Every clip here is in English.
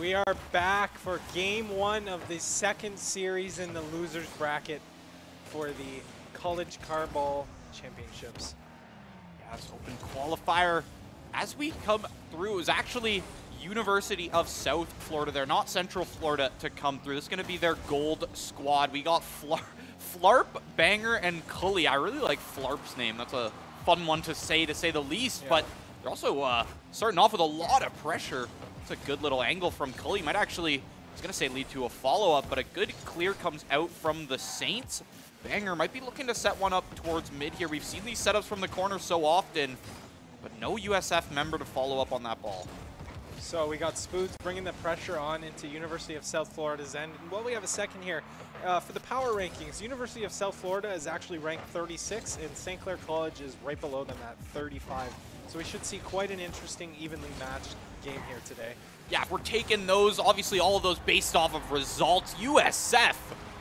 We are back for game one of the second series in the losers bracket for the College Carball Championships. Yeah, this open qualifier, as we come through, it was actually University of South Florida. They're not Central Florida to come through. This is going to be their gold squad. We got Flarp, Banger, and Cully. I really like Flarp's name. That's a fun one to say the least, yeah. But they're also starting off with a lot of pressure. It's a good little angle from Cully. Might actually, I was going to say lead to a follow-up, but a good clear comes out from the Saints. Banger might be looking to set one up towards mid here. We've seen these setups from the corner so often, but no USF member to follow up on that ball. So we got Spoods bringing the pressure on into University of South Florida's end. And while we have a second here, for the power rankings, University of South Florida is actually ranked 36, and St. Clair College is right below them at 35. So we should see quite an interesting, evenly matched game here today. Yeah, if we're taking those, obviously all of those based off of results. USF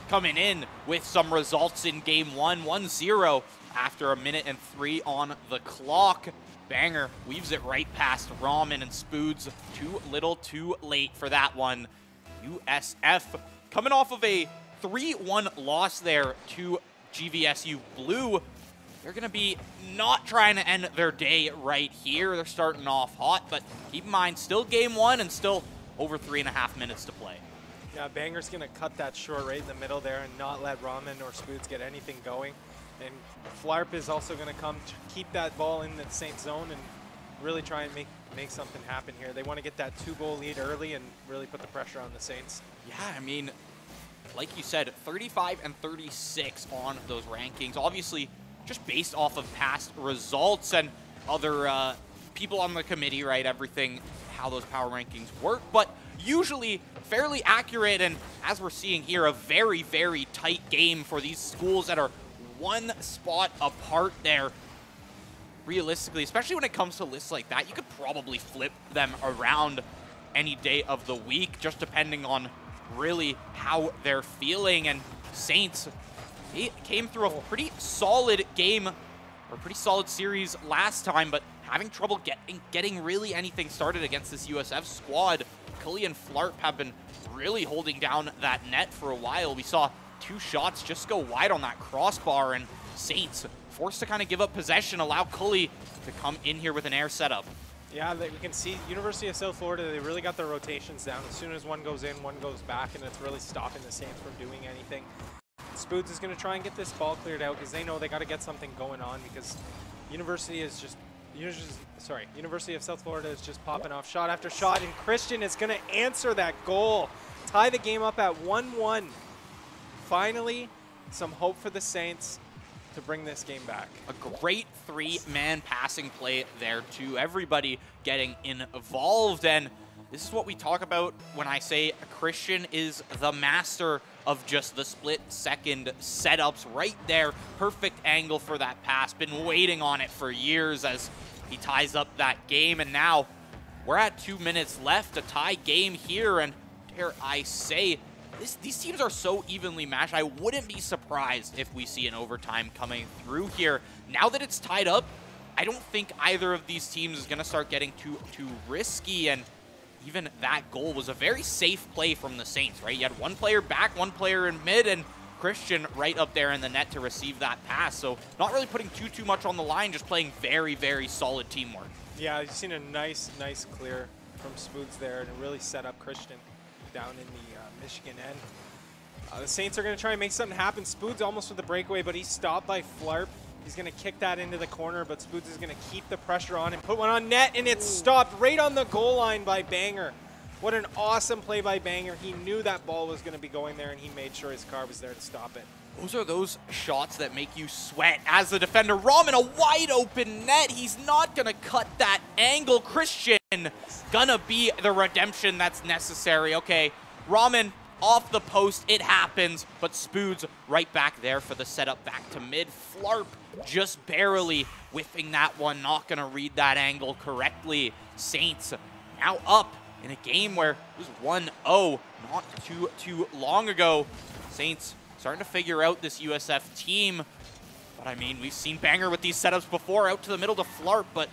coming in with some results in game one, 1-0 after 1:03 on the clock. Banger weaves it right past Ramen and Spoods. Too little too late for that one. USF coming off of a 3-1 loss there to GVSU Blue. They're going to be not trying to end their day right here. They're starting off hot, but keep in mind, still game one and still over 3.5 minutes to play. Yeah, Banger's going to cut that short right in the middle there and not let Ramen or Spoods get anything going. And Flarp is also going to come to keep that ball in the Saints zone and really try and make something happen here. They want to get that 2-goal lead early and really put the pressure on the Saints. Yeah, I mean, like you said, 35 and 36 on those rankings. Obviously, just based off of past results and other people on the committee, right? Everything, how those power rankings work, but usually fairly accurate. And as we're seeing here, a very, very tight game for these schools that are one spot apart there. Realistically, especially when it comes to lists like that, you could probably flip them around any day of the week, just depending on really how they're feeling. And Saints, he came through a pretty solid game, or pretty solid series last time, but having trouble getting really anything started against this USF squad. Cully and Flarp have been really holding down that net for a while. We saw 2 shots just go wide on that crossbar, and Saints forced to kind of give up possession, allow Cully to come in here with an air setup. Yeah, we can see University of South Florida, they really got their rotations down. As soon as one goes in, one goes back, and it's really stopping the Saints from doing anything. Spoods is going to try and get this ball cleared out because they know they got to get something going on, because University of South Florida is just popping off shot after shot, and Christian is going to answer that goal. Tie the game up at 1-1. Finally, some hope for the Saints to bring this game back. A great 3-man passing play there too. Everybody getting involved, and this is what we talk about when I say Christian is the master of just the split-second setups right there. Perfect angle for that pass. Been waiting on it for years as he ties up that game, and now we're at 2 minutes left, a tie game here, and dare I say, these teams are so evenly matched. I wouldn't be surprised if we see an overtime coming through here. Now that it's tied up, I don't think either of these teams is going to start getting too risky, and even that goal was a very safe play from the Saints, right? You had one player back, one player in mid, and Christian right up there in the net to receive that pass. So not really putting too much on the line, just playing very, very solid teamwork. Yeah, you've seen a nice clear from Spoods there, and it really set up Christian down in the Michigan end. The Saints are going to try and make something happen. Spoods almost with the breakaway, but he's stopped by Flarp. He's going to kick that into the corner, but Spoods is going to keep the pressure on and put one on net, and it's stopped right on the goal line by Banger. What an awesome play by Banger. He knew that ball was going to be going there, and he made sure his car was there to stop it. Those are those shots that make you sweat as the defender. Ramen, a wide open net. He's not going to cut that angle. Christian gonna be the redemption that's necessary. Okay, Ramen off the post, it happens, but Spoods right back there for the setup back to mid. Flarp just barely whiffing that one, not gonna read that angle correctly. Saints now up in a game where it was 1-0 not too long ago. Saints starting to figure out this USF team. But I mean, we've seen Banger with these setups before, out to the middle to Flarp, but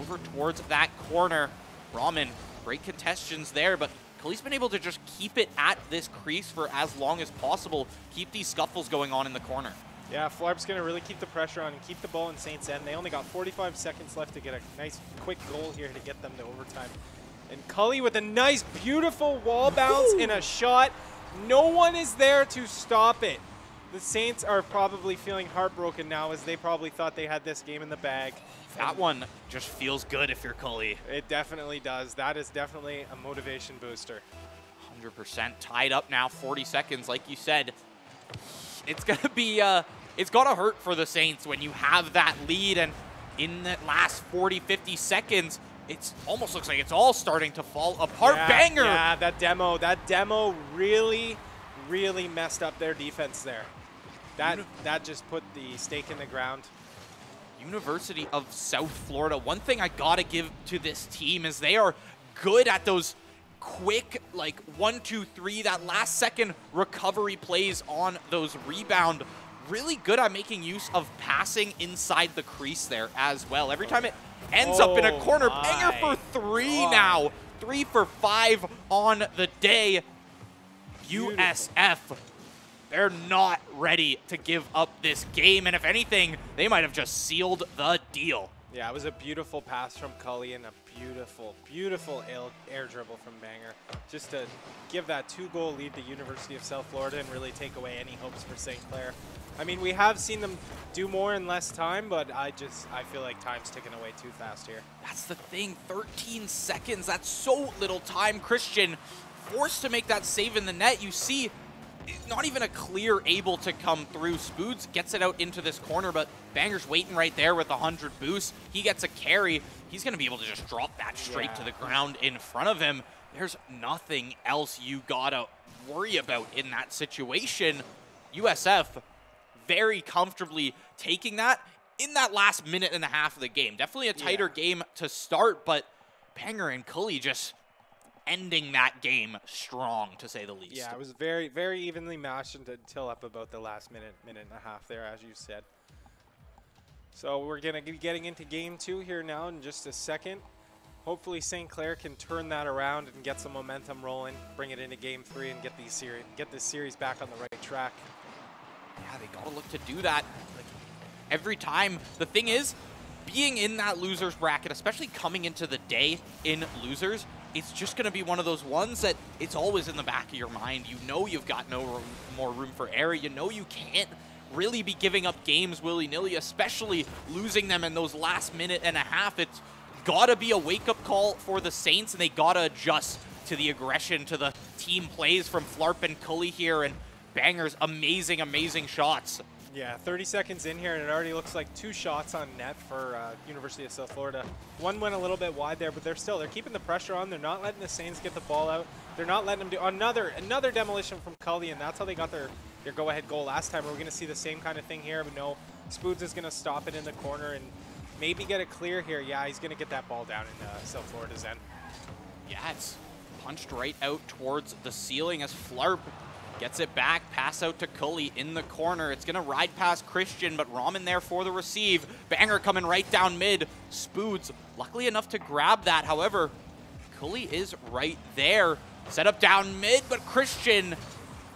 over towards that corner. Ramen, great contestations there, but Cully's been able to just keep it at this crease for as long as possible, keep these scuffles going on in the corner. Yeah, Flarp's going to really keep the pressure on and keep the ball in Saints' end. They only got 45 seconds left to get a nice quick goal here to get them to overtime. And Cully with a nice, beautiful wall bounce in a shot. No one is there to stop it. The Saints are probably feeling heartbroken now, as they probably thought they had this game in the bag. That one just feels good if you're Cully. It definitely does. That is definitely a motivation booster. 100% tied up now, 40 seconds, like you said. It's going to be, it's got to hurt for the Saints when you have that lead, and in that last 40, 50 seconds, it almost looks like it's all starting to fall apart. Yeah, Banger! Yeah, that demo really, really messed up their defense there. That just put the stake in the ground. University of South Florida. One thing I got to give to this team is they are good at those quick, like 1, 2, 3, that last second recovery plays on those rebound. Really good at making use of passing inside the crease there as well. Every time it ends up in a corner, Banger for 3 now. 3 for 5 on the day. Beautiful. USF, they're not ready to give up this game, and if anything, they might have just sealed the deal. Yeah, it was a beautiful pass from Cully and a beautiful, beautiful air dribble from Banger, just to give that 2-goal lead to University of South Florida and really take away any hopes for St. Clair. I mean, we have seen them do more in less time, but I feel like time's ticking away too fast here. That's the thing, 13 seconds, that's so little time. Christian forced to make that save in the net. You see, not even a Clear able to come through. Spoods gets it out into this corner, but Banger's waiting right there with 100 boost. He gets a carry. He's going to be able to just drop that straight to the ground in front of him. There's nothing else you got to worry about in that situation. USF very comfortably taking that in that last minute and a half of the game. Definitely a tighter game to start, but Banger and Cully just ending that game strong, to say the least. Yeah, it was very, very evenly matched until up about the last minute and a half there, as you said. So we're going to be getting into game 2 here now in just a second. Hopefully St. Clair can turn that around and get some momentum rolling, bring it into game 3 and get this series back on the right track. Yeah, they got to look to do that like every time. The thing is, being in that losers bracket, especially coming into the day in losers, it's just going to be one of those ones that it's always in the back of your mind. You know you've got no more room for error. You know you can't really be giving up games willy-nilly, especially losing them in those last minute and a half. It's got to be a wake-up call for the Saints, and they got to adjust to the aggression, to the team plays from Flarp and Cully here, and Banger's amazing, amazing shots. Yeah, 30 seconds in here, and it already looks like 2 shots on net for University of South Florida. One went a little bit wide there, but they're keeping the pressure on. They're not letting the Saints get the ball out. They're not letting them do another demolition from Cully, and that's how they got their go-ahead goal last time. We're going to see the same kind of thing here, but no, Spoods is going to stop it in the corner and maybe get it clear here. Yeah, he's going to get that ball down in South Florida's end. Yeah, it's punched right out towards the ceiling as Flarp gets it back, pass out to Cully in the corner. It's going to ride past Christian, but Ramen there for the receive. Banger coming right down mid. Spoods luckily enough to grab that. However, Cully is right there. Set up down mid, but Christian,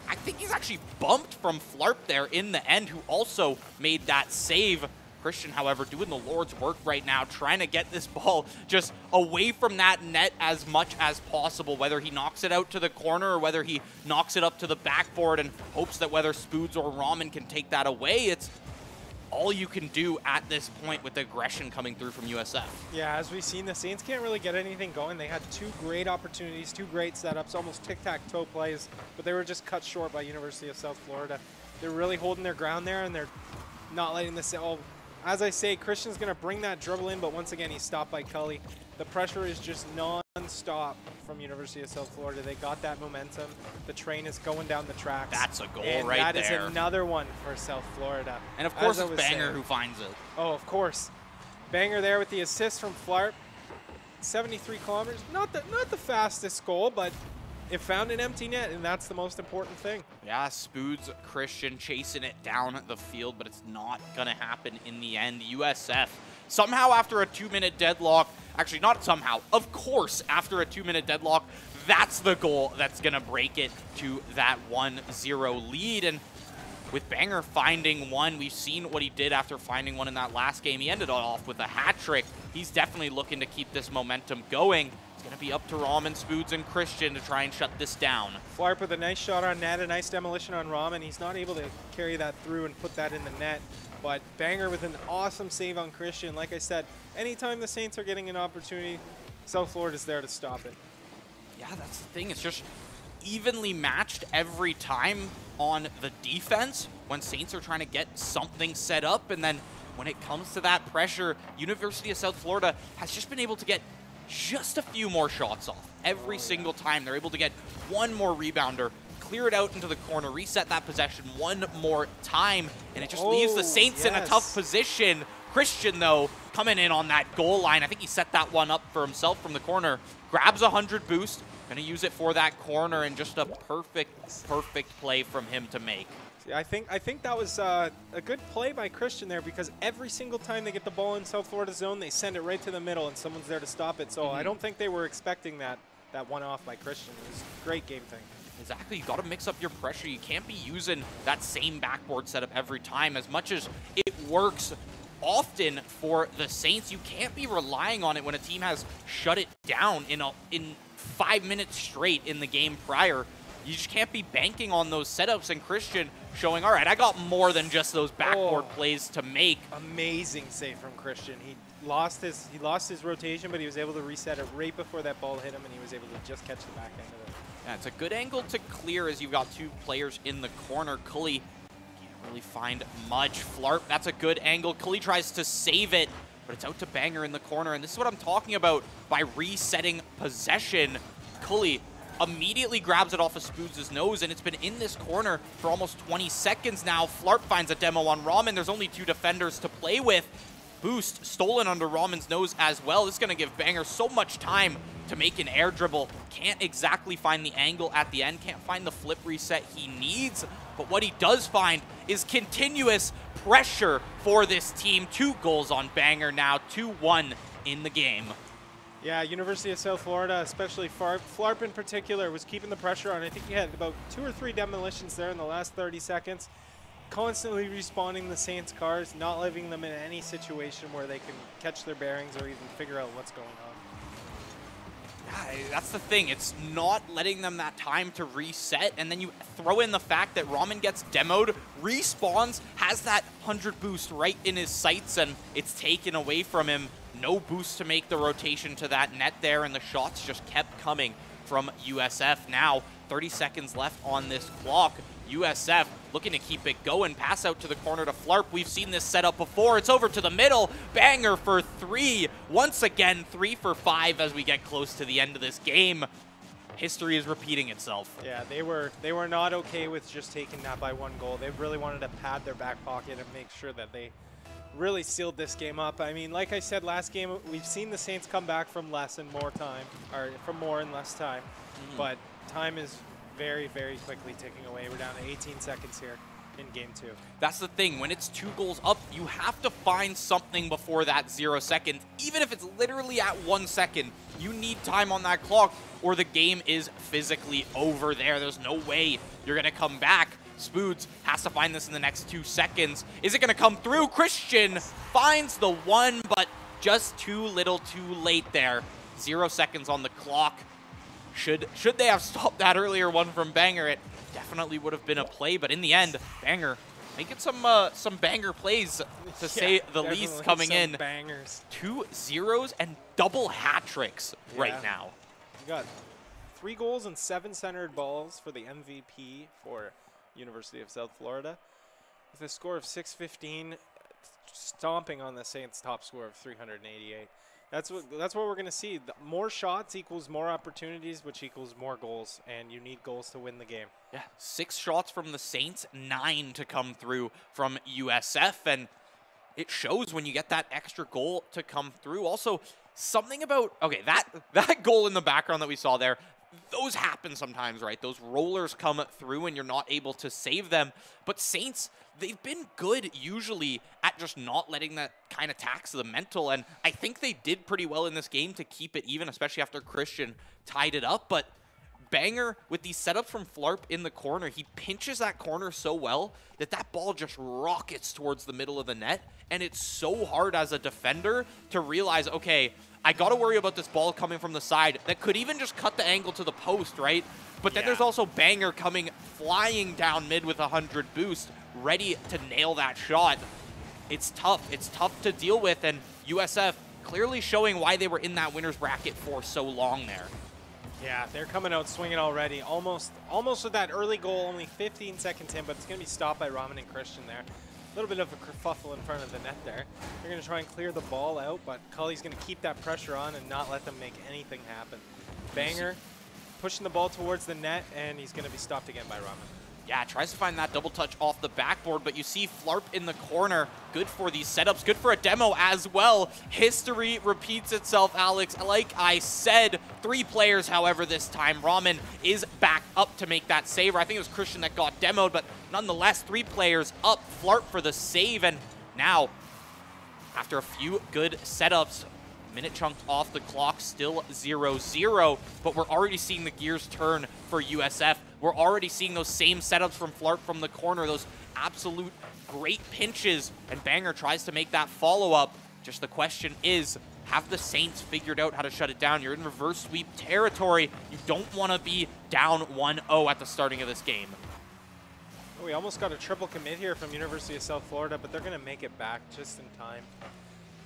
I think he's actually bumped from Flarp there in the end, who also made that save. Christian, however, doing the Lord's work right now, trying to get this ball just away from that net as much as possible, whether he knocks it out to the corner or whether he knocks it up to the backboard and hopes that whether Spoods or Ramen can take that away. It's all you can do at this point with the aggression coming through from USF. Yeah, as we've seen, the Saints can't really get anything going. They had 2 great opportunities, 2 great setups, almost tic-tac-toe plays, but they were just cut short by University of South Florida. They're really holding their ground there, and they're not letting this all. As I say, Christian's going to bring that dribble in, but once again, he's stopped by Cully. The pressure is just non-stop from University of South Florida. They got that momentum. The train is going down the tracks. That's a goal and right there. That is another one for South Florida. And of course, it's Banger who finds it. Oh, of course. Banger there with the assist from Flarp. 73 kilometers. Not the fastest goal, but it found an empty net, and that's the most important thing. Yeah, Spoods, Christian chasing it down the field, but it's not going to happen in the end. USF, somehow after a 2-minute deadlock, actually not somehow, of course, after a 2-minute deadlock, that's the goal that's going to break it to that 1-0 lead. And with Banger finding one, we've seen what he did after finding one in that last game. He ended it off with a hat trick. He's definitely looking to keep this momentum going. It's going to be up to Ramen, Spoods, and Christian to try and shut this down. Flarp with a nice shot on net, a nice demolition on Ramen. He's not able to carry that through and put that in the net. But Banger with an awesome save on Christian. Like I said, anytime the Saints are getting an opportunity, South Florida's there to stop it. Yeah, that's the thing. It's just evenly matched every time on the defense when Saints are trying to get something set up. And then when it comes to that pressure, University of South Florida has just been able to get just a few more shots off. Every single time they're able to get one more rebounder, clear it out into the corner, reset that possession one more time, and it just leaves the Saints in a tough position. Christian, though, coming in on that goal line. I think he set that one up for himself from the corner. Grabs 100 boost, gonna use it for that corner, and just a perfect play from him to make. I think that was a good play by Christian there, because every single time they get the ball in South Florida zone, they send it right to the middle, and someone's there to stop it. So I don't think they were expecting that one off by Christian. It was a great game thing. Exactly. You got to mix up your pressure. You can't be using that same backboard setup every time. As much as it works often for the Saints, you can't be relying on it when a team has shut it down in 5 minutes straight in the game prior. You just can't be banking on those setups, and Christian showing, all right, I got more than just those backboard plays to make. Amazing save from Christian. He lost his rotation, but he was able to reset it right before that ball hit him, and he was able to just catch the back end of it. Yeah, it's a good angle to clear as you've got two players in the corner. Cully can't really find much. Flarp, that's a good angle. Cully tries to save it, but it's out to Banger in the corner, and this is what I'm talking about by resetting possession. Cully immediately grabs it off of Spoods' nose, and it's been in this corner for almost 20 seconds now. Flarp finds a demo on Ramen. There's only two defenders to play with. Boost stolen under Ramen's nose as well. This is going to give Banger so much time to make an air dribble. Can't exactly find the angle at the end. Can't find the flip reset he needs. But what he does find is continuous pressure for this team. 2 goals on Banger now, 2-1 in the game. Yeah, University of South Florida, especially Flarp in particular, was keeping the pressure on. I think he had about 2 or 3 demolitions there in the last 30 seconds. Constantly respawning the Saints cars, not leaving them in any situation where they can catch their bearings or even figure out what's going on. Yeah, that's the thing. It's not letting them that time to reset, and then you throw in the fact that Ramen gets demoed, respawns, has that 100 boost right in his sights, and it's taken away from him. No boost to make the rotation to that net there, and the shots just kept coming from USF. Now, 30 seconds left on this clock. USF looking to keep it going. Pass out to the corner to Flarp. We've seen this setup before. It's over to the middle. Banger for 3. Once again, 3 for 5 as we get close to the end of this game. History is repeating itself. Yeah, they were not okay with just taking that by 1 goal. They really wanted to pad their back pocket and make sure that they really sealed this game up. I mean, like I said last game, we've seen the Saints come back from less and more time, or from more and less time. But time is very, very quickly ticking away. We're down to 18 seconds here in game 2. That's the thing. When it's 2 goals up, you have to find something before that 0 seconds. Even if it's literally at 1 second, you need time on that clock or the game is physically over there. There's no way you're going to come back. Spoods has to find this in the next 2 seconds. Is it going to come through? Christian finds the 1, but just too little too late there. 0 seconds on the clock. Should they have stopped that earlier one from Banger, it definitely would have been a play, but in the end, Banger making some Banger plays, to say the least, coming in. Bangers. 2 zeros and double hat tricks right now. You got 3 goals and 7 centered balls for the MVP for University of South Florida, with a score of 615, stomping on the Saints' top score of 388. That's what we're going to see. More shots equals more opportunities, which equals more goals, and you need goals to win the game. Yeah, 6 shots from the Saints, 9 to come through from USF, and it shows when you get that extra goal to come through. Also, something about, okay, that goal in the background that we saw there, those happen sometimes, right? Those rollers come through and you're not able to save them. But Saints, they've been good usually at just not letting that kind of tax the mental. And I think they did pretty well in this game to keep it even, especially after Christian tied it up. But Banger, with these setups from Flarp in the corner, he pinches that corner so well that that ball just rockets towards the middle of the net, and it's so hard as a defender to realize, okay, I got to worry about this ball coming from the side that could even just cut the angle to the post, right? But then there's also Banger coming flying down mid with 100 boost, ready to nail that shot. It's tough. It's tough to deal with, and USF clearly showing why they were in that winner's bracket for so long there. Yeah, they're coming out swinging already. Almost with that early goal, only 15 seconds in, but it's going to be stopped by Ramen and Christian there. A little bit of a kerfuffle in front of the net there. They're going to try and clear the ball out, but Cully's going to keep that pressure on and not let them make anything happen. Banger pushing the ball towards the net, and he's going to be stopped again by Ramen. Yeah, tries to find that double touch off the backboard, but you see Flarp in the corner. Good for these setups, good for a demo as well. History repeats itself, Alex. Like I said, 3 players, however, this time. Ramen is back up to make that save. I think it was Christian that got demoed, but nonetheless, 3 players up. Flarp for the save, and now, after a few good setups, minute chunk off the clock, still 0-0, but we're already seeing the gears turn for USF. We're already seeing those same setups from Flarp from the corner, those absolute great pinches, and Banger tries to make that follow-up. Just the question is, have the Saints figured out how to shut it down? You're in reverse sweep territory. You don't want to be down 1-0 at the starting of this game. We almost got a triple commit here from University of South Florida, but they're going to make it back just in time.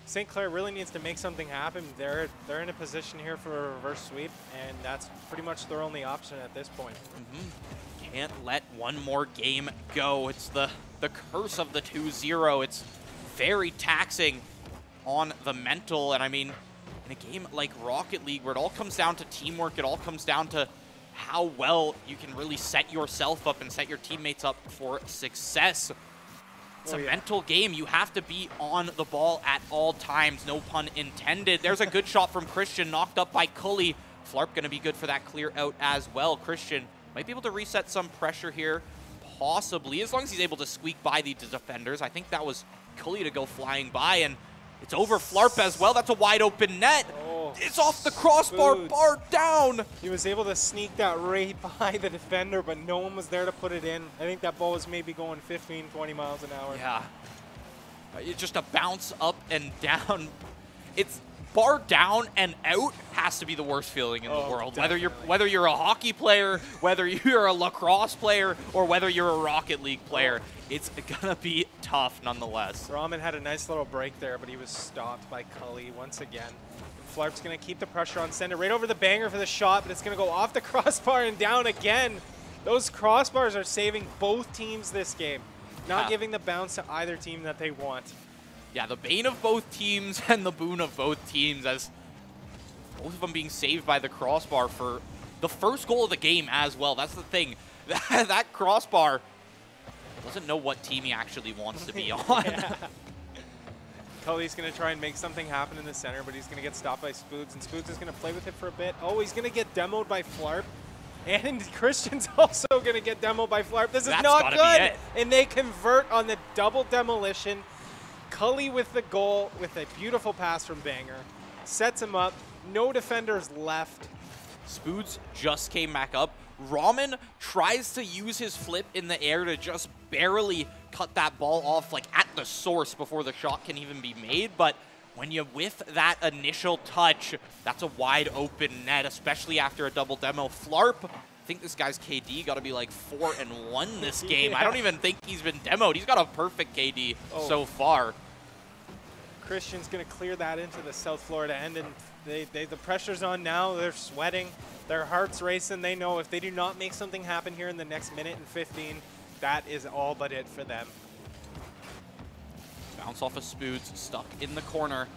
St. Clair really needs to make something happen. They're in a position here for a reverse sweep, and that's pretty much their only option at this point. Can't let one more game go. It's the curse of the 2-0. It's very taxing on the mental, and I mean, in a game like Rocket League, where it all comes down to teamwork, it all comes down to how well you can really set yourself up and set your teammates up for success. It's a mental game. You have to be on the ball at all times, no pun intended. There's a good shot from Christian, knocked up by Cully. Flarp going to be good for that clear out as well. Christian might be able to reset some pressure here, possibly, as long as he's able to squeak by the defenders. I think that was Cully to go flying by, and it's over Flarp as well. That's a wide open net. It's off the crossbar, bar down. He was able to sneak that right by the defender, but no one was there to put it in. I think that ball was maybe going 15, 20 miles an hour. Yeah. It's just a bounce up and down. It's bar down and out has to be the worst feeling in the world. Definitely. Whether you're a hockey player, whether you're a lacrosse player, or whether you're a Rocket League player, it's gonna be tough nonetheless. Ramen had a nice little break there, but he was stopped by Cully once again. Flarp's going to keep the pressure on, send it right over the Banger for the shot, but it's going to go off the crossbar and down again. Those crossbars are saving both teams this game, not giving the bounce to either team that they want. Yeah, the bane of both teams and the boon of both teams, as both of them being saved by the crossbar for the first goal of the game as well. That's the thing. That crossbar doesn't know what team he actually wants to be on. Cully's going to try and make something happen in the center, but he's going to get stopped by Spoods, and Spoods is going to play with it for a bit. Oh, he's going to get demoed by Flarp, and Christian's also going to get demoed by Flarp. This is not good, and they convert on the double demolition. Cully with the goal, with a beautiful pass from Banger, sets him up. No defenders left. Spoods just came back up. Ramen tries to use his flip in the air to just barely cut that ball off, like at the source before the shot can even be made. But when you whiff that initial touch, that's a wide open net, especially after a double demo. Flarp, I think this guy's KD got to be like 4-1 this game. I don't even think he's been demoed. He's got a perfect KD so far. Christian's going to clear that into the South Florida end, and the pressure's on now. They're sweating. Their heart's racing. They know if they do not make something happen here in the next minute and 15, that is all but it for them. Bounce off of Spoods, stuck in the corner.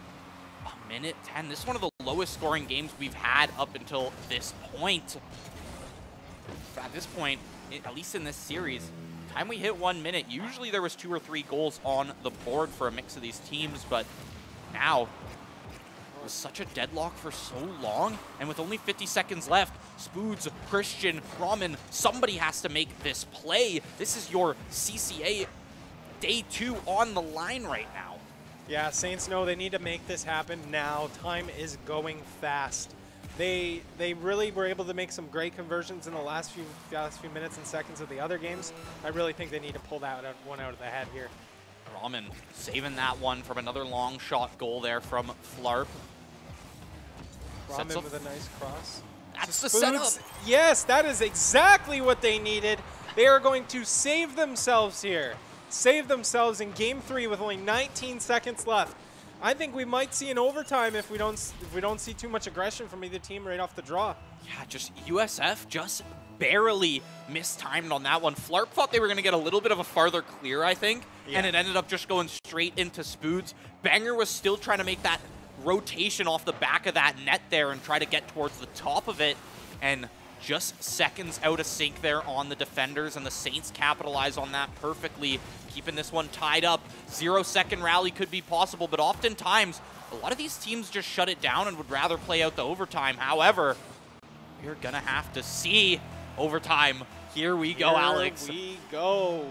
A minute 10. This is one of the lowest scoring games we've had up until this point. At this point, at least in this series, time we hit 1 minute, usually there was 2 or 3 goals on the board for a mix of these teams, but now it was such a deadlock for so long, and with only 50 seconds left, Spoods, Christian, Ramen, somebody has to make this play. This is your CCA Day 2 on the line right now. Yeah, Saints know they need to make this happen now. Time is going fast. They really were able to make some great conversions in the last few minutes and seconds of the other games. I really think they need to pull that one out of the head here. Ramen saving that one from another long shot goal there from Flarp. Ramen with a nice cross. That's the setup. Yes, that is exactly what they needed. They are going to save themselves here. Save themselves in game 3 with only 19 seconds left. I think we might see an overtime if we don't see too much aggression from either team right off the draw. Yeah, just USF just barely mistimed on that one. Flarp thought they were going to get a little bit of a farther clear, I think, and it ended up just going straight into Spoods. Banger was still trying to make that rotation off the back of that net there and try to get towards the top of it, and just seconds out of sync there on the defenders, and the Saints capitalize on that perfectly, keeping this one tied up. 0-second rally could be possible, but oftentimes a lot of these teams just shut it down and would rather play out the overtime. However, we're gonna have to see overtime. Here we go, Alex. Here we go.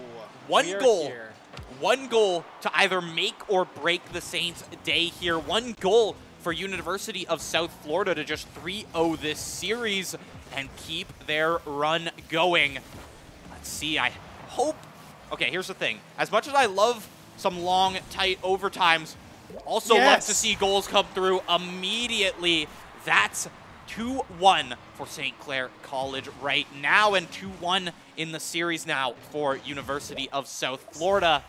One goal to either make or break the Saints' day here. One goal for University of South Florida to just 3-0 this series and keep their run going. Let's see, I hope... Okay, here's the thing. As much as I love some long, tight overtimes, also love to see goals come through immediately. That's 2-1 for St. Clair College right now, and 2-1 in the series now for University of South Florida.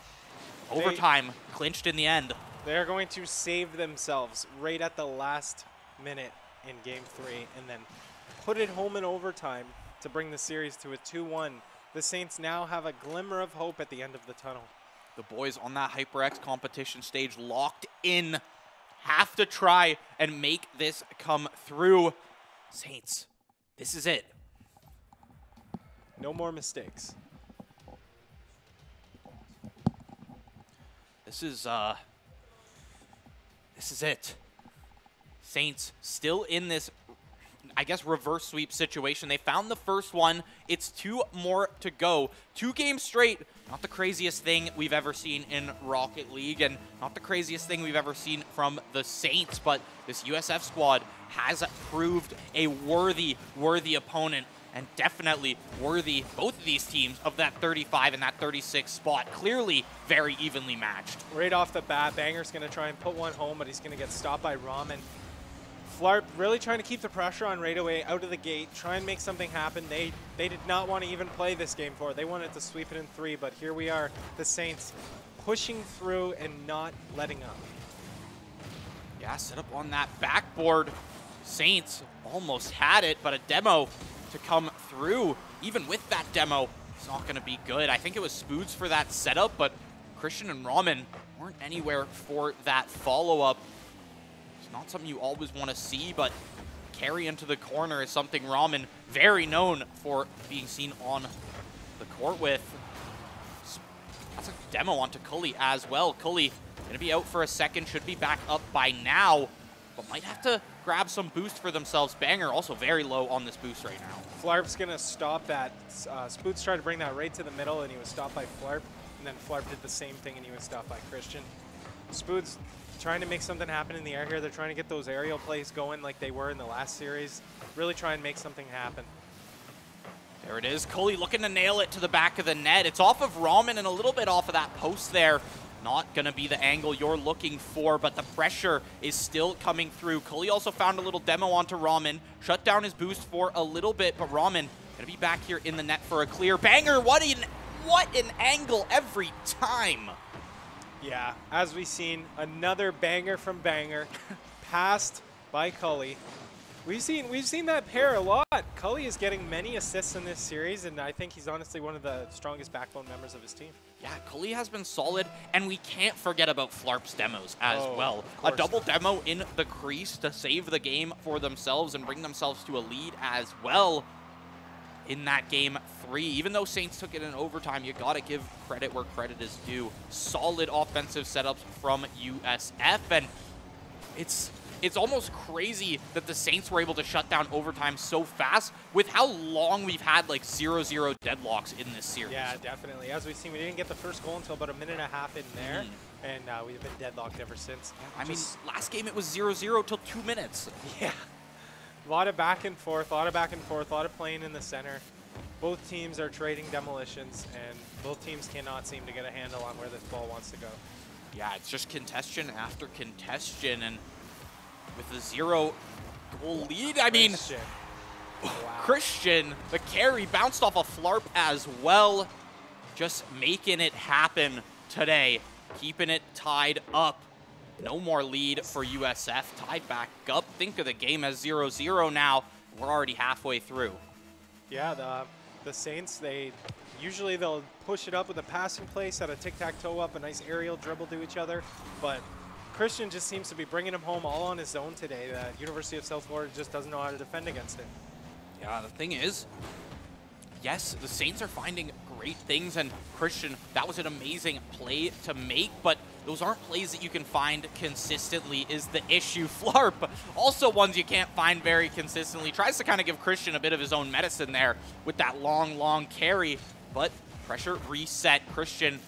Overtime clinched in the end. They're going to save themselves right at the last minute in game 3 and then put it home in overtime to bring the series to a 2-1. The Saints now have a glimmer of hope at the end of the tunnel. The boys on that HyperX competition stage locked in, have to try and make this come through. Saints, this is it. No more mistakes. This is it. Saints still in this, I guess, reverse sweep situation. They found the first one. It's 2 more to go. 2 games straight. Not the craziest thing we've ever seen in Rocket League, and not the craziest thing we've ever seen from the Saints, but this USF squad has proved a worthy opponent, and definitely worthy, both of these teams, of that 35 and that 36 spot. Clearly very evenly matched. Right off the bat, Banger's going to try and put one home, but he's going to get stopped by Ramen. Flarp really trying to keep the pressure on right away, out of the gate, try and make something happen. They did not want to even play this game for it. They wanted to sweep it in 3, but here we are, the Saints pushing through and not letting up. Yeah, set up on that backboard. Saints almost had it, but a demo to come through. Even with that demo, it's not going to be good. I think it was Spoods for that setup, but Christian and Ramen weren't anywhere for that follow-up. It's not something you always want to see, but carry into the corner is something Ramen very known for being seen on the court with. That's a demo onto Cully as well. Cully going to be out for a second, should be back up by now, but might have to grab some boost for themselves. Banger also very low on this boost right now. Flarp's going to stop that. Spoots tried to bring that right to the middle, and he was stopped by Flarp, and then Flarp did the same thing, and he was stopped by Christian. Spoots trying to make something happen in the air here. They're trying to get those aerial plays going like they were in the last series. Really try and make something happen. There it is. Cully looking to nail it to the back of the net. It's off of Ramen and a little bit off of that post there. Not going to be the angle you're looking for, but the pressure is still coming through. Cully also found a little demo onto Ramen. Shut down his boost for a little bit, but Ramen going to be back here in the net for a clear. Banger, what an angle every time. Yeah, as we've seen, another banger from Banger, passed by Cully. We've seen that pair a lot. Cully is getting many assists in this series, and I think he's honestly one of the strongest backbone members of his team. Yeah, Cully has been solid, and we can't forget about Flarp's demos as well. A course. double demo in the crease to save the game for themselves and bring themselves to a lead as well in that game 3. Even though Saints took it in overtime, you got to give credit where credit is due. Solid offensive setups from USF, and it's almost crazy that the Saints were able to shut down overtime so fast with how long we've had like 0-0 deadlocks in this series. Yeah, definitely. As we've seen, we didn't get the first goal until about a minute and a half in there, and we've been deadlocked ever since. I mean, last game it was 0-0 till 2 minutes. Yeah. A lot of back and forth, a lot of playing in the center. Both teams are trading demolitions, and both teams cannot seem to get a handle on where this ball wants to go. Yeah, it's just contention after contention, and with a 0-goal lead, I mean, Wow. Christian, the carry, bounced off a Flarp as well, just making it happen today, keeping it tied up. No more lead for USF, tied back up. Think of the game as 0-0 now. We're already halfway through. Yeah, the Saints, they'll push it up with a passing play, set a tic-tac-toe up, a nice aerial dribble to each other, but Christian just seems to be bringing him home all on his own today. The University of South Florida just doesn't know how to defend against it. Yeah, the thing is, yes, the Saints are finding great things, and Christian, that was an amazing play to make, but those aren't plays that you can find consistently is the issue. Flarp, also ones you can't find very consistently, tries to kind of give Christian a bit of his own medicine there with that long carry, but pressure reset. Christian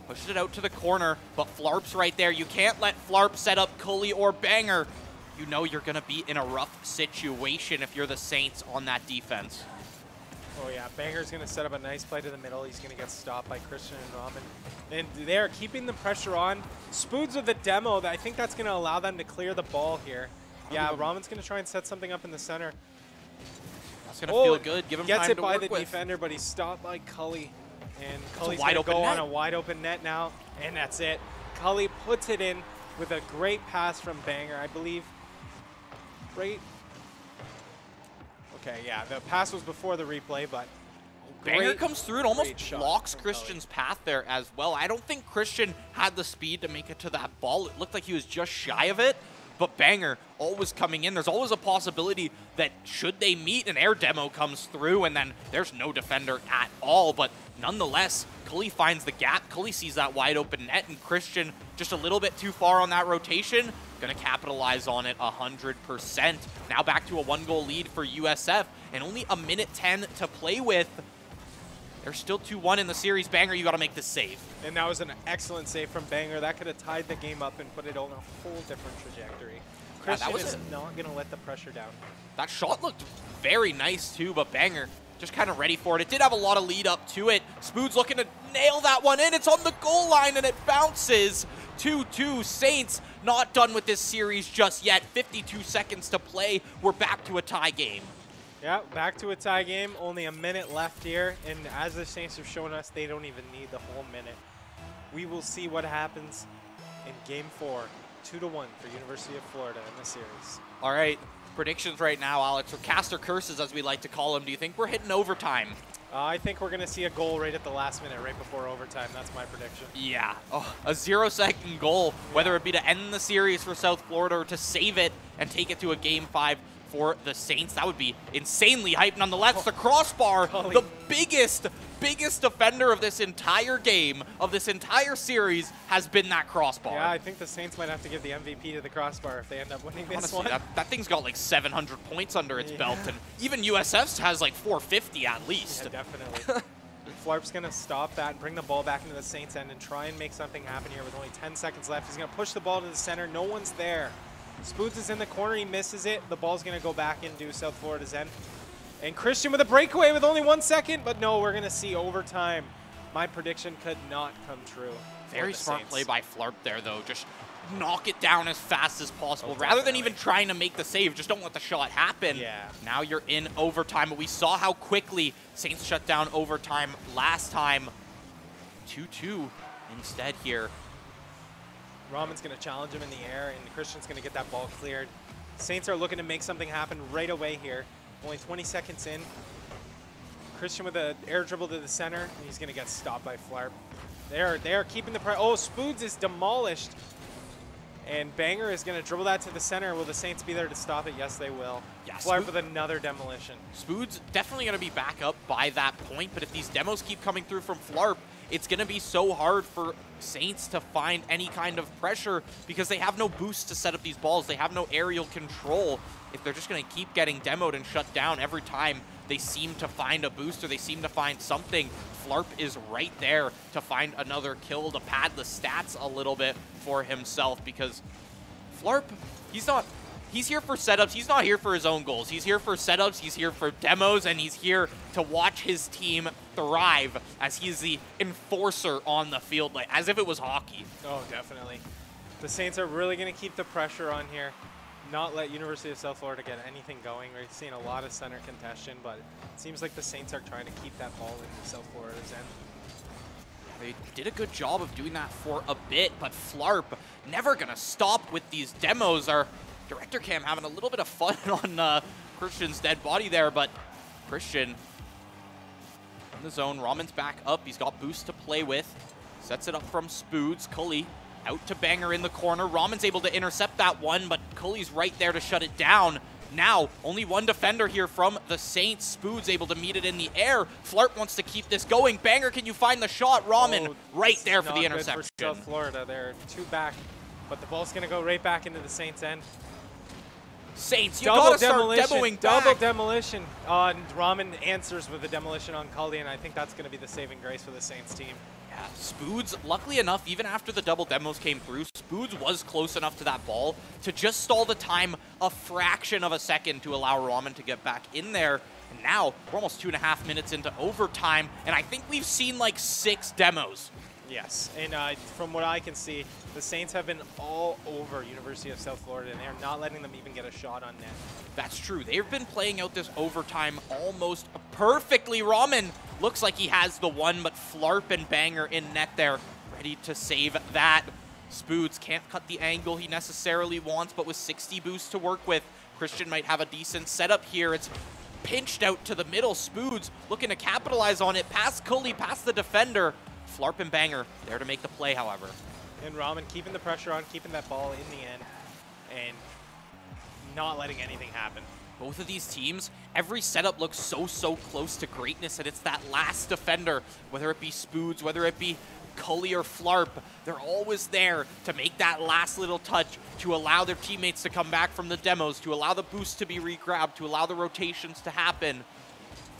pushes it out to the corner, but Flarp's right there. You can't let Flarp set up Cully or Banger. You know you're going to be in a rough situation if you're the Saints on that defense. Oh yeah, Banger's going to set up a nice play to the middle. He's going to get stopped by Christian and Rahman. And they're keeping the pressure on. Spoods with the demo, I think that's going to allow them to clear the ball here. Yeah, Rahman's going to try and set something up in the center. That's going to feel good. Give him time to work with. Gets it by the defender, but he's stopped by Cully. And Cully's going to go on a wide open net now, and that's it. Cully puts it in with a great pass from Banger, I believe. Right. Okay, yeah, the pass was before the replay, but Banger comes through and almost blocks Christian's path there as well. I don't think Christian had the speed to make it to that ball. It looked like he was just shy of it, but Banger always coming in. There's always a possibility that should they meet, an air demo comes through, and then there's no defender at all, but nonetheless, Cully finds the gap. Cully sees that wide open net, and Christian just a little bit too far on that rotation. Going to capitalize on it 100%. Now back to a 1-goal lead for USF, and only a minute 10 to play with. They're still 2-1 in the series. Banger, you got to make this save. And that was an excellent save from Banger. That could have tied the game up and put it on a whole different trajectory. Christian is not going to let the pressure down. That shot looked very nice too, but Banger just kind of ready for it. It did have a lot of lead up to it. Spood's looking to nail that one in. It's on the goal line, and it bounces. 2-2. Saints not done with this series just yet. 52 seconds to play. We're back to a tie game. Yeah, back to a tie game. Only a minute left here, and as the Saints have shown us, they don't even need the whole minute. We will see what happens in Game 4, 2-1 for University of Florida in the series. All right, predictions right now, Alex, or caster curses as we like to call them. Do you think we're hitting overtime? I think we're going to see a goal right at the last minute, right before overtime. That's my prediction. Yeah, a 0-second goal, whether it be to end the series for South Florida or to save it and take it to a Game 5 for the Saints. That would be insanely hype. Nonetheless, the crossbar, the biggest defender of this entire game, of this entire series, has been that crossbar. Yeah, I think the Saints might have to give the MVP to the crossbar if they end up winning this one. That thing's got like 700 points under its belt, and even USF's has like 450 at least. Yeah, definitely. Flarp's going to stop that and bring the ball back into the Saints' end and try and make something happen here with only 10 seconds left. He's going to push the ball to the center. No one's there. Spoods is in the corner. He misses it. The ball's going to go back into South Florida's end. And Christian with a breakaway with only 1 second. But no, we're going to see overtime. My prediction could not come true. Very smart play by Flarp there, though. Just knock it down as fast as possible. Rather than even trying to make the save, just don't let the shot happen. Yeah. Now you're in overtime. But we saw how quickly Saints shut down overtime last time. 2-2 instead here. Rahman's going to challenge him in the air, and Christian's going to get that ball cleared. Saints are looking to make something happen right away here. Only 20 seconds in. Christian with an air dribble to the center, and he's going to get stopped by Flarp. They are keeping the pressure. Oh, Spoods is demolished. And Banger is going to dribble that to the center. Will the Saints be there to stop it? Yes, they will. Yeah, Flarp with another demolition. Spoods definitely going to be back up by that point, but if these demos keep coming through from Flarp, it's going to be so hard for Saints to find any kind of pressure because they have no boost to set up these balls. They have no aerial control. If they're just going to keep getting demoed and shut down every time they seem to find a boost or they seem to find something, Flarp is right there to find another kill to pad the stats a little bit for himself because Flarp, he's not He's here for setups. He's not here for his own goals. He's here for setups. He's here for demos, and he's here to watch his team thrive as he's the enforcer on the field, like as if it was hockey. Oh, definitely. The Saints are really going to keep the pressure on here, not let University of South Florida get anything going. We're seeing a lot of center contention, but it seems like the Saints are trying to keep that ball into South Florida's end. They did a good job of doing that for a bit, but Flarp never going to stop with these demos. Our director cam having a little bit of fun on Christian's dead body there, but Christian in the zone. Raman's back up. He's got boost to play with. Sets it up from Spoods. Cully out to Banger in the corner. Raman's able to intercept that one, but Cully's right there to shut it down. Now, only one defender here from the Saints. Spoods able to meet it in the air. Flarp wants to keep this going. Banger, can you find the shot? Raman right there for the interception. For South Florida, they're 2 back, but the ball's going to go right back into the Saints' end. Saints, you gotta start demoing back. Double demolition on Raman answers with a demolition on Cully, and I think that's going to be the saving grace for the Saints team. Yeah, Spoods, luckily enough, even after the double demos came through, Spoods was close enough to that ball to just stall the time a fraction of a second to allow Raman to get back in there. And now we're almost 2.5 minutes into overtime, and I think we've seen like 6 demos. Yes, and from what I can see, the Saints have been all over University of South Florida, and they're not letting them even get a shot on net. That's true. They've been playing out this overtime almost perfectly. Raman looks like he has the one, but Flarp and Banger in net there, ready to save that. Spoods can't cut the angle he necessarily wants, but with 60 boosts to work with, Christian might have a decent setup here. It's pinched out to the middle. Spoods looking to capitalize on it. Past Cully, past the defender. Flarp and Banger there to make the play, however. And Raman keeping the pressure on, keeping that ball in the end, and not letting anything happen. Both of these teams, every setup looks so close to greatness, and it's that last defender, whether it be Spoods, whether it be Cully or Flarp, they're always there to make that last little touch, to allow their teammates to come back from the demos, to allow the boost to be re-grabbed, to allow the rotations to happen.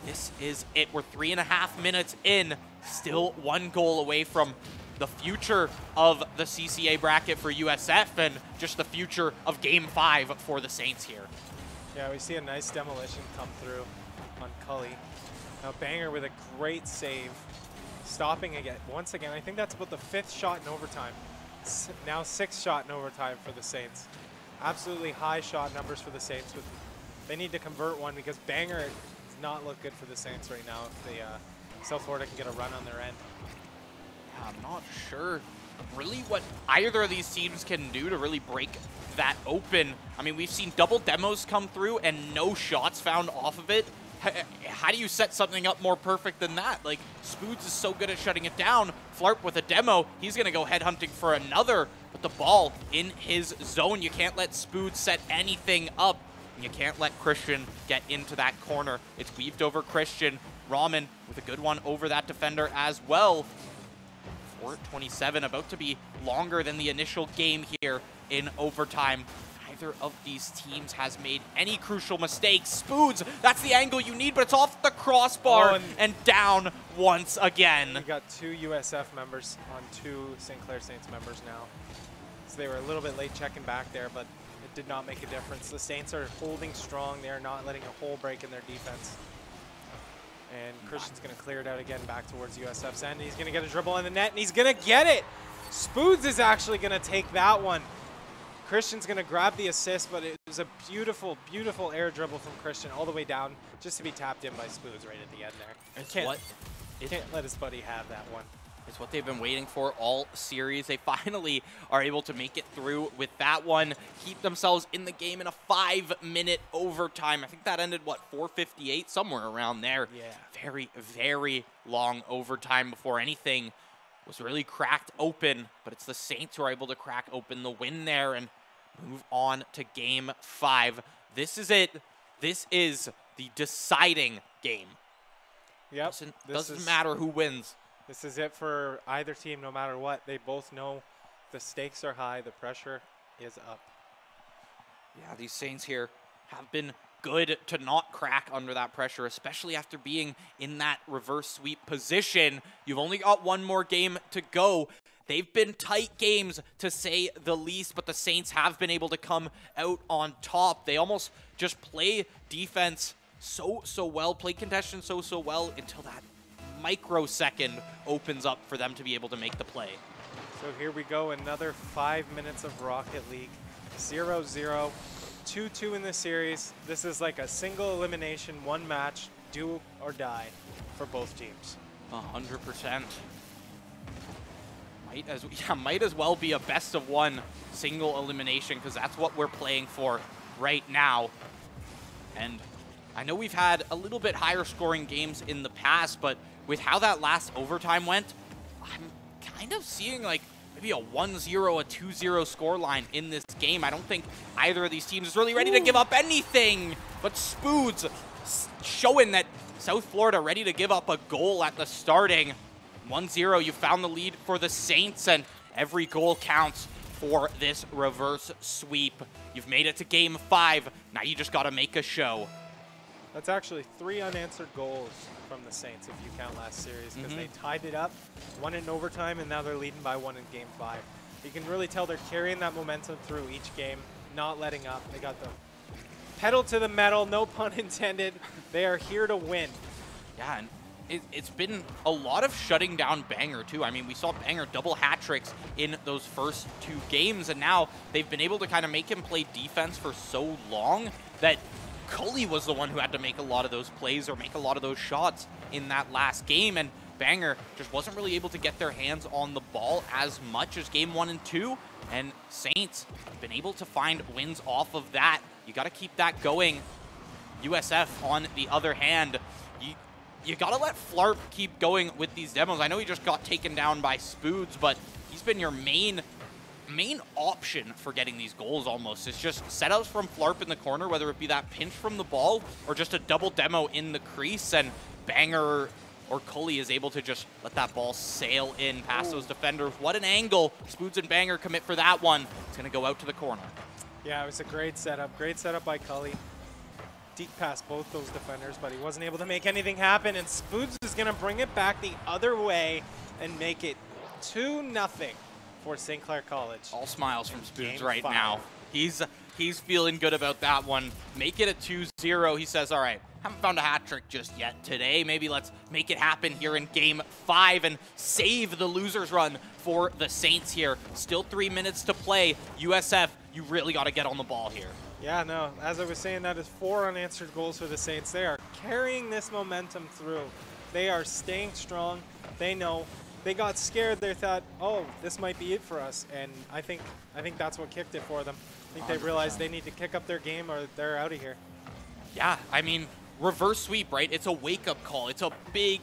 This is it. We're 3.5 minutes in, still 1 goal away from the future of the CCA bracket for USF and just the future of Game 5 for the Saints here. Yeah, we see a nice demolition come through on Cully. Now Banger with a great save, stopping again. Once again, I think that's about the 5th shot in overtime. Now 6th shot in overtime for the Saints. Absolutely high shot numbers for the Saints. They need to convert one because Banger does not look good for the Saints right now if the South Florida can get a run on their end. I'm not sure really what either of these teams can do to really break that open. I mean, we've seen double demos come through and no shots found off of it. How do you set something up more perfect than that? Like, Spoods is so good at shutting it down. Flarp with a demo, he's going to go headhunting for another, but the ball in his zone. You can't let Spoods set anything up. And you can't let Christian get into that corner. It's weaved over Christian. Raman with a good one over that defender as well. 4:27, about to be longer than the initial game here in overtime. Neither of these teams has made any crucial mistakes. Spoods, that's the angle you need, but it's off the crossbar and down once again. We got 2 USF members on 2 St. Clair Saints members now. So they were a little bit late checking back there, but it did not make a difference. The Saints are holding strong. They're not letting a hole break in their defense. And Christian's going to clear it out again back towards USF's end. He's going to get a dribble on the net, and he's going to get it. Spoods is actually going to take that one. Christian's going to grab the assist, but it was a beautiful, beautiful air dribble from Christian all the way down just to be tapped in by Spoods right at the end there. Can't let his buddy have that one. It's what they've been waiting for all series. They finally are able to make it through with that one, keep themselves in the game in a 5-minute overtime. I think that ended, what, 4:58, somewhere around there. Yeah. Very, very long overtime before anything was really cracked open, but it's the Saints who are able to crack open the win there and move on to Game 5. This is it. This is the deciding game. Yep. Doesn't matter who wins. This is it for either team, no matter what. They both know the stakes are high, the pressure is up. Yeah, these Saints here have been good to not crack under that pressure, especially after being in that reverse sweep position. You've only got one more game to go. They've been tight games, to say the least, but the Saints have been able to come out on top. They almost just play defense so well, play contention so well until that microsecond opens up for them to be able to make the play. So here we go, another 5 minutes of Rocket League. 0-0, 2-2 in the series. This is like a single elimination, one match, do or die for both teams. 100%. Might as well be a best of one single elimination, because that's what we're playing for right now. And I know we've had a little bit higher scoring games in the past, but with how that last overtime went, I'm kind of seeing like maybe a 1-0, a 2-0 score line in this game. I don't think either of these teams is really ready to give up anything, but Spoods showing that South Florida ready to give up a goal at the starting. 1-0, you found the lead for the Saints, and every goal counts for this reverse sweep. You've made it to game 5. Now you just got to make a show. That's actually 3 unanswered goals from the Saints, if you count last series, because they tied it up, won in overtime, and now they're leading by 1 in game 5. You can really tell they're carrying that momentum through each game, not letting up. They got the pedal to the metal, no pun intended. They are here to win. Yeah, and it's been a lot of shutting down Banger, too. I mean, we saw Banger double hat tricks in those first 2 games, and now they've been able to kind of make him play defense for so long that Cully was the one who had to make a lot of those plays or make a lot of those shots in that last game, and Banger just wasn't really able to get their hands on the ball as much as game 1 and 2, and Saints have been able to find wins off of that. You got to keep that going. USF, on the other hand, you got to let Flarp keep going with these demos. I know he just got taken down by Spoods, but he's been your main option for getting these goals almost. It's just setups from Flarp in the corner, whether it be that pinch from the ball or just a double demo in the crease, and Banger or Cully is able to just let that ball sail in past those defenders. What an angle. Spoods and Banger commit for that one. It's going to go out to the corner. Yeah, it was a great setup. Great setup by Cully. Deep past both those defenders, but he wasn't able to make anything happen, and Spoods is going to bring it back the other way and make it 2-0 for St. Clair College. All smiles from Spoods right 5. now. He's feeling good about that one. Make it a 2-0. He says, all right, haven't found a hat trick just yet today. Maybe let's make it happen here in game 5 and save the loser's run for the Saints here. Still 3 minutes to play. USF, you really got to get on the ball here. Yeah, no, as I was saying, that is 4 unanswered goals for the Saints. They are carrying this momentum through. They are staying strong. They know. They got scared. They thought, oh, this might be it for us. And I think that's what kicked it for them. I think 100%. They realized they need to kick up their game or they're out of here. Yeah, I mean, reverse sweep, right? It's a wake-up call. It's a big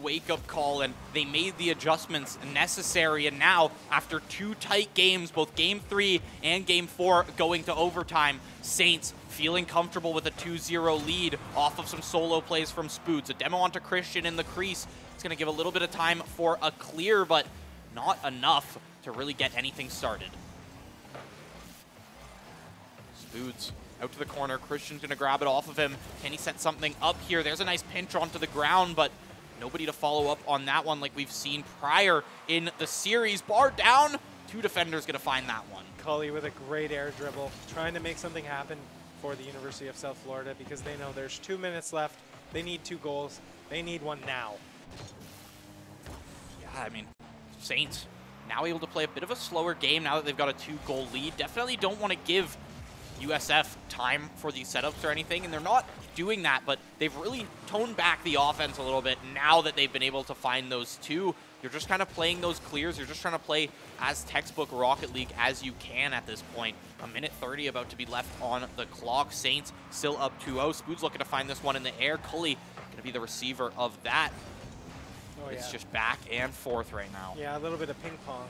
wake-up call, and they made the adjustments necessary. And now, after 2 tight games, both Game 3 and Game 4 going to overtime, Saints feeling comfortable with a 2-0 lead off of some solo plays from Spoods. A demo onto Christian in the crease. It's going to give a little bit of time for a clear, but not enough to really get anything started. Spoods out to the corner. Christian's going to grab it off of him. Can he set something up here? There's a nice pinch onto the ground, but nobody to follow up on that one like we've seen prior in the series. Bar down. 2 defenders going to find that one. Cully with a great air dribble, trying to make something happen for the University of South Florida because they know there's 2 minutes left. They need 2 goals. They need one now. Yeah, I mean, Saints now able to play a bit of a slower game now that they've got a 2-goal lead. Definitely don't want to give USF time for these setups or anything, and they're not doing that, but they've really toned back the offense a little bit now that they've been able to find those 2. You're just kind of playing those clears. You're just trying to play as textbook Rocket League as you can at this point. 1:30 about to be left on the clock. Saints still up 2-0. Spoods looking to find this one in the air. Cully going to be the receiver of that. It's just back and forth right now. Yeah, a little bit of ping pong.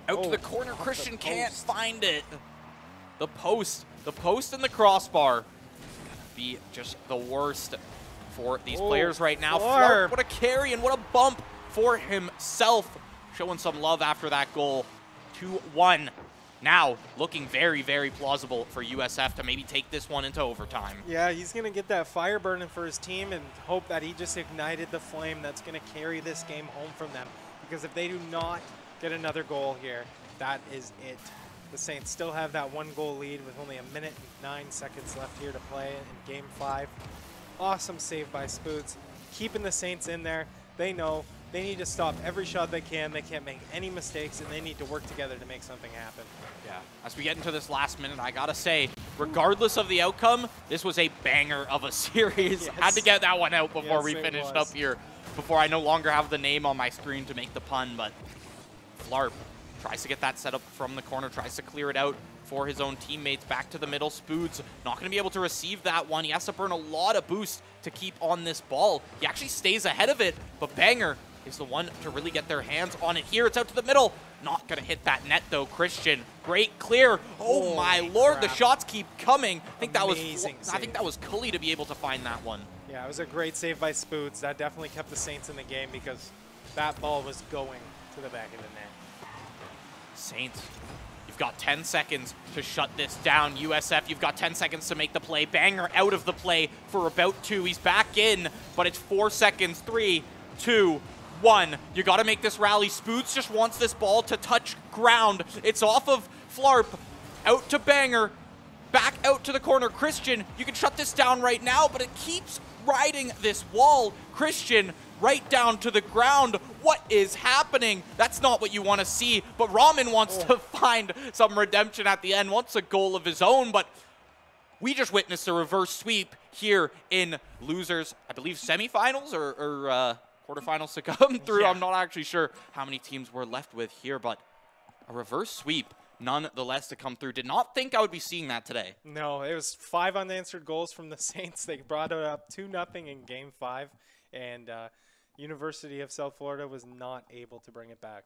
Out to the corner. Christian can't find it. The post and the crossbar be just the worst for these players right now. Flarp, what a carry and what a bump for himself. Showing some love after that goal. 2-1. Now looking very plausible for USF to maybe take this one into overtime. Yeah, he's going to get that fire burning for his team and hope that he just ignited the flame that's going to carry this game home from them. Because if they do not get another goal here. That is it. The Saints still have that 1-goal lead with only 1 minute and 9 seconds left here to play in Game 5. Awesome save by Spoots, keeping the Saints in there. They know they need to stop every shot they can. They can't make any mistakes, and they need to work together to make something happen. Yeah, as we get into this last minute, I gotta say, regardless of the outcome, this was a banger of a series. Yes. Had to get that one out before Yes, we it finished was. up here, before I no longer have the name on my screen to make the pun, but Flarp tries to get that set up from the corner, tries to clear it out for his own teammates. Back to the middle, Spoods not going to be able to receive that one. He has to burn a lot of boost to keep on this ball. He actually stays ahead of it, but Banger is the one to really get their hands on it here. It's out to the middle. Not going to hit that net, though. Christian, great clear. Oh, my Lord, the shots keep coming. I think Amazing that was Cully to be able to find that one. Yeah, it was a great save by Spoots. That definitely kept the Saints in the game because that ball was going to the back of the net. Saints, you've got 10 seconds to shut this down. USF, you've got 10 seconds to make the play. Banger out of the play for about 2. He's back in, but it's 4 seconds. 3, 2, 1. You got to make this rally. Spoots just wants this ball to touch ground. It's off of Flarp, out to Banger, back out to the corner. Christian, you can shut this down right now, but it keeps riding this wall. Christian, right down to the ground. What is happening? That's not what you want to see, but Ramen wants to find some redemption at the end, wants a goal of his own, but we just witnessed a reverse sweep here in losers, I believe, semifinals or quarterfinals to come through. Yeah. I'm not actually sure how many teams we're left with here, but a reverse sweep nonetheless to come through. Did not think I would be seeing that today. No, it was 5 unanswered goals from the Saints. They brought it up 2-0 in Game 5, and University of South Florida was not able to bring it back.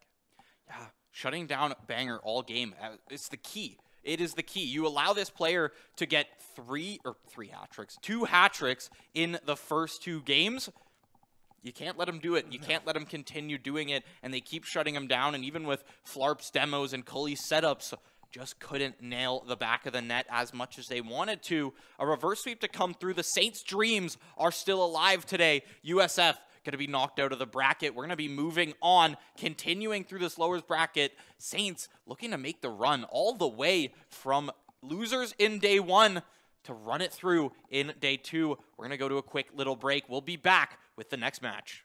Yeah, shutting down Banger all game, it's the key. It is the key. You allow this player to get 2 hat tricks in the first 2 games. You can't let him do it. You can't let him continue doing it, and they keep shutting him down. And even with Flarp's demos and Cully's setups, just couldn't nail the back of the net as much as they wanted to. A reverse sweep to come through. The Saints' dreams are still alive today. USF going to be knocked out of the bracket. We're going to be moving on, continuing through this lowers bracket. Saints looking to make the run all the way from losers in day 1 to run it through in day 2. We're going to go to a quick little break. We'll be back with the next match.